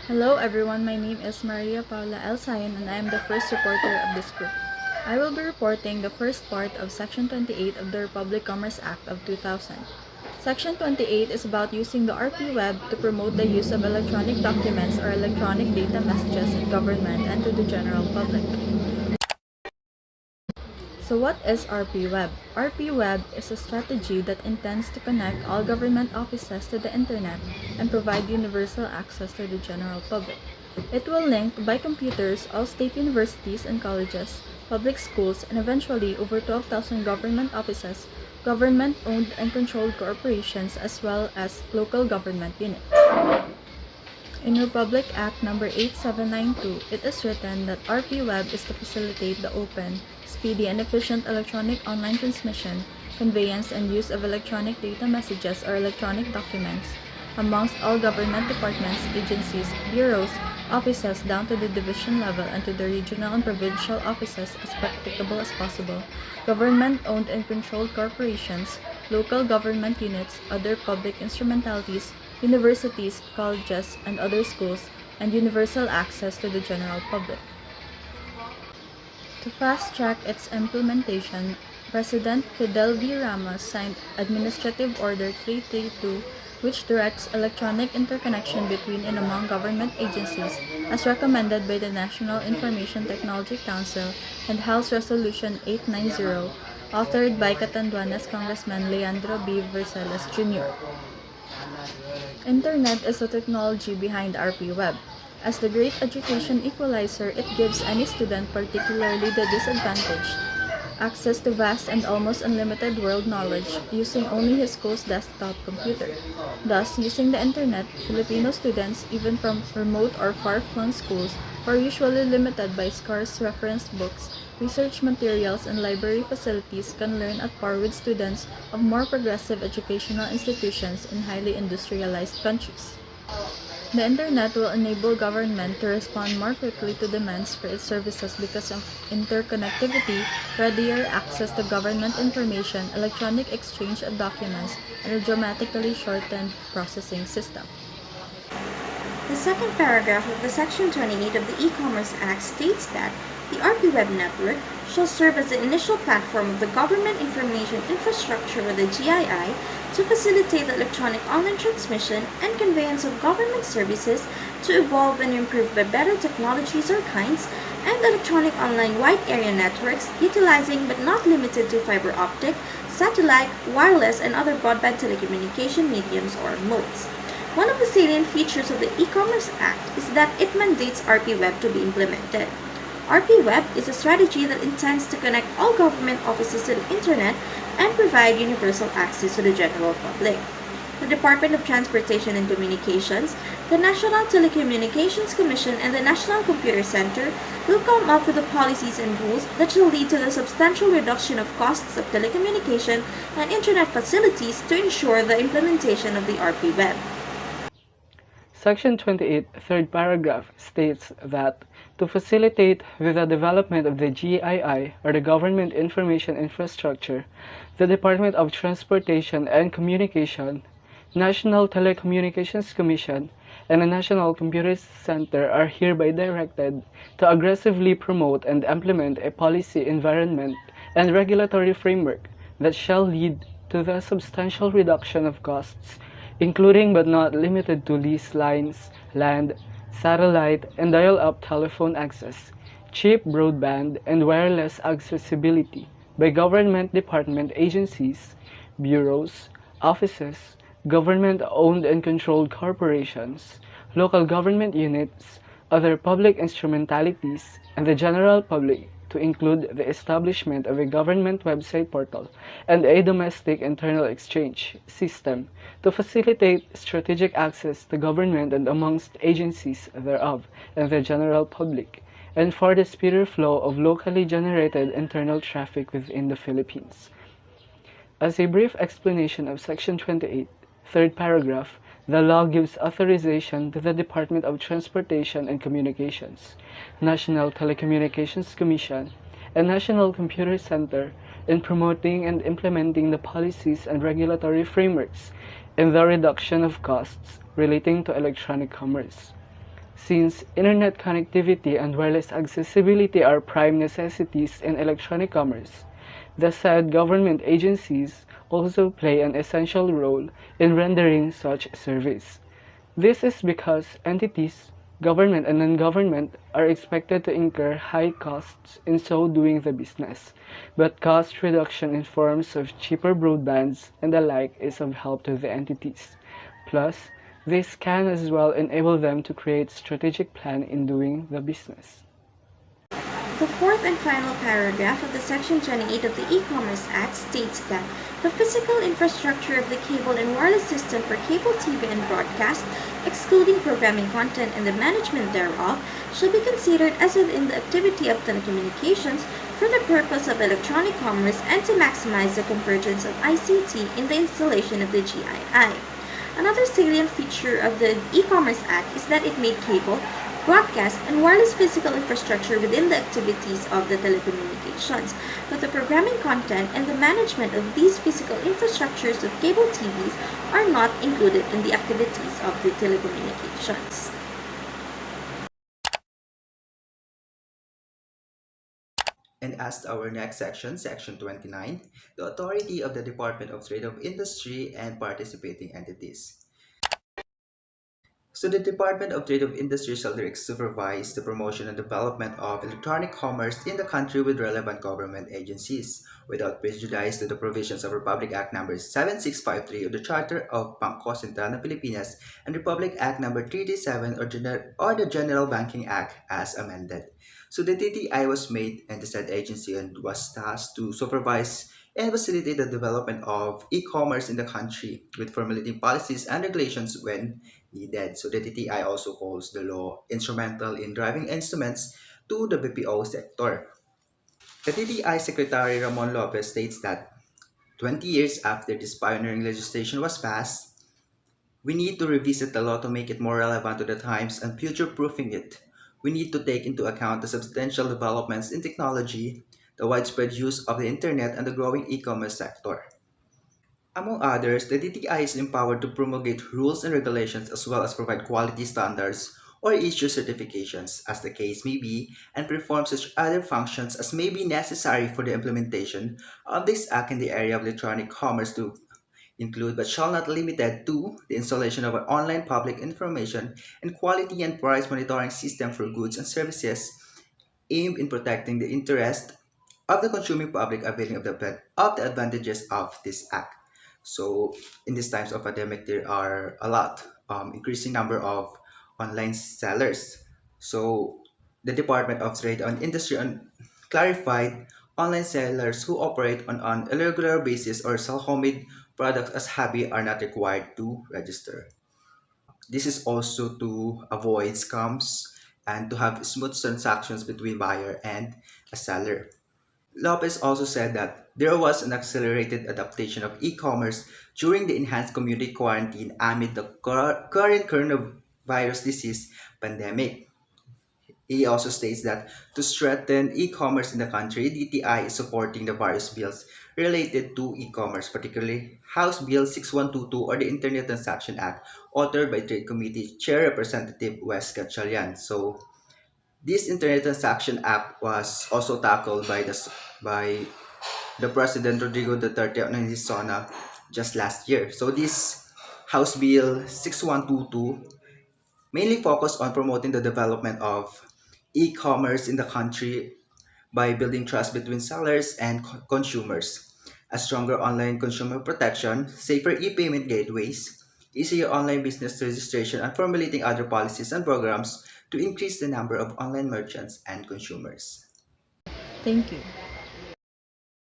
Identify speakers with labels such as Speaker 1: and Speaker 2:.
Speaker 1: Hello everyone, my name is Paula Sayon and I am the first reporter of this group. I will be reporting the first part of Section 28 of the Republic Commerce Act of 2000. Section 28 is about using the RPWEB to promote the use of electronic documents or electronic data messages in government and to the general public. So what is RPWEB? RPWEB is a strategy that intends to connect all government offices to the internet and provide universal access to the general public. It will link by computers all state universities and colleges, public schools, and eventually over 12,000 government offices, government-owned and controlled corporations, as well as local government units. In Republic Act No. 8792, it is written that RPWEB is to facilitate the open, speedy, and efficient electronic online transmission, conveyance, and use of electronic data messages or electronic documents amongst all government departments, agencies, bureaus, offices down to the division level and to the regional and provincial offices as practicable as possible, government-owned and controlled corporations, local government units, other public instrumentalities, universities, colleges, and other schools, and universal access to the general public. To fast-track its implementation, President Fidel V. Ramos signed Administrative Order 332, which directs electronic interconnection between and among government agencies, as recommended by the National Information Technology Council, and House Resolution 890, authored by Catanduanes Congressman Leandro B. Verceles Jr. Internet is the technology behind RPWEB. As the great education equalizer, it gives any student, particularly the disadvantaged, access to vast and almost unlimited world knowledge using only his school's desktop computer. Thus, using the internet, Filipino students, even from remote or far-flung schools, who are usually limited by scarce reference books, research materials, and library facilities, can learn at par with students of more progressive educational institutions in highly industrialized countries. The internet will enable government to respond more quickly to demands for its services because of interconnectivity, readier access to government information, electronic exchange of documents, and a dramatically shortened processing system.
Speaker 2: The second paragraph of the Section 28 of the E-Commerce Act states that the RPWEB network shall serve as the initial platform of the Government Information Infrastructure or the GII to facilitate the electronic online transmission and conveyance of government services to evolve and improve by better technologies or kinds and electronic online wide area networks utilizing but not limited to fiber optic, satellite, wireless, and other broadband telecommunication mediums or modes. One of the salient features of the E-Commerce Act is that it mandates RPWEB to be implemented. RPWEB is a strategy that intends to connect all government offices to the internet and provide universal access to the general public. The Department of Transportation and Communications, the National Telecommunications Commission, and the National Computer Center will come up with the policies and rules that shall lead to the substantial reduction of costs of telecommunication and internet facilities to ensure the implementation of the RPWEB.
Speaker 3: Section 28, third paragraph, states that to facilitate the development of the GII, or the Government Information Infrastructure, the Department of Transportation and Communication, National Telecommunications Commission, and the National Computer Center are hereby directed to aggressively promote and implement a policy environment and regulatory framework that shall lead to the substantial reduction of costs, including but not limited to lease lines, land, satellite, and dial-up telephone access, cheap broadband, and wireless accessibility by government department agencies, bureaus, offices, government-owned and controlled corporations, local government units, other public instrumentalities, and the general public, to include the establishment of a government website portal and a domestic internal exchange system to facilitate strategic access to government and amongst agencies thereof and the general public, and for the speedier flow of locally generated internal traffic within the Philippines. As a brief explanation of Section 28, third paragraph, the law gives authorization to the Department of Transportation and Communications, National Telecommunications Commission, and National Computer Center in promoting and implementing the policies and regulatory frameworks in the reduction of costs relating to electronic commerce. Since internet connectivity and wireless accessibility are prime necessities in electronic commerce, the said government agencies also play an essential role in rendering such service. This is because entities, government and non-government, are expected to incur high costs in so doing the business, but cost reduction in forms of cheaper broadbands and the like is of help to the entities. Plus, this can as well enable them to create strategic plan in doing the business.
Speaker 2: The fourth and final paragraph of the Section 28 of the E-Commerce Act states that the physical infrastructure of the cable and wireless system for cable TV and broadcast, excluding programming content and the management thereof, shall be considered as within the activity of telecommunications for the purpose of electronic commerce and to maximize the convergence of ICT in the installation of the GII. Another salient feature of the E-Commerce Act is that it made cable, broadcast, and wireless physical infrastructure within the activities of the telecommunications, but the programming content and the management of these physical infrastructures of cable TVs are not included in the activities of the telecommunications.
Speaker 4: And as to our next section, Section 29, the authority of the Department of Trade of Industry and participating entities. So the Department of Trade of Industry shall direct supervise the promotion and development of electronic commerce in the country with relevant government agencies, without prejudice to the provisions of Republic Act No. 7653 of the Charter of Bangko Sentral ng Pilipinas and Republic Act No. 337 or the General Banking Act as amended. So the DTI was made and the said agency and was tasked to supervise and facilitate the development of e-commerce in the country with formulating policies and regulations when needed. So the DTI also calls the law instrumental in driving instruments to the BPO sector. The DTI Secretary Ramon Lopez states that 20 years after this pioneering legislation was passed, we need to revisit the law to make it more relevant to the times and future-proofing it. We need to take into account the substantial developments in technology, the widespread use of the internet, and the growing e-commerce sector. Among others, the DTI is empowered to promulgate rules and regulations as well as provide quality standards or issue certifications, as the case may be, and perform such other functions as may be necessary for the implementation of this act in the area of electronic commerce to include but shall not limited to the installation of an online public information and quality and price monitoring system for goods and services aimed in protecting the interest of the consuming public availing of the advantages of this act. So, in these times of pandemic, there are a lot increasing number of online sellers. So, the Department of Trade and Industry clarified online sellers who operate on an irregular basis or sell homemade products as hobby are not required to register. This is also to avoid scams and to have smooth transactions between buyer and a seller. Lopez also said that there was an accelerated adaptation of e-commerce during the enhanced community quarantine amid the current coronavirus disease pandemic. He also states that to strengthen e-commerce in the country, DTI is supporting the various bills related to e-commerce, particularly House Bill 6122 or the Internet Transaction Act, authored by Trade Committee Chair Representative Wes Gatchalian. So, this Internet Transaction Act was also tackled by the President Rodrigo Duterte on his SONA just last year. So this House Bill 6122 mainly focused on promoting the development of e-commerce in the country by building trust between sellers and consumers, a stronger online consumer protection, safer e-payment gateways, easier online business registration, and formulating other policies and programs to increase the number of online merchants and consumers.
Speaker 1: Thank you.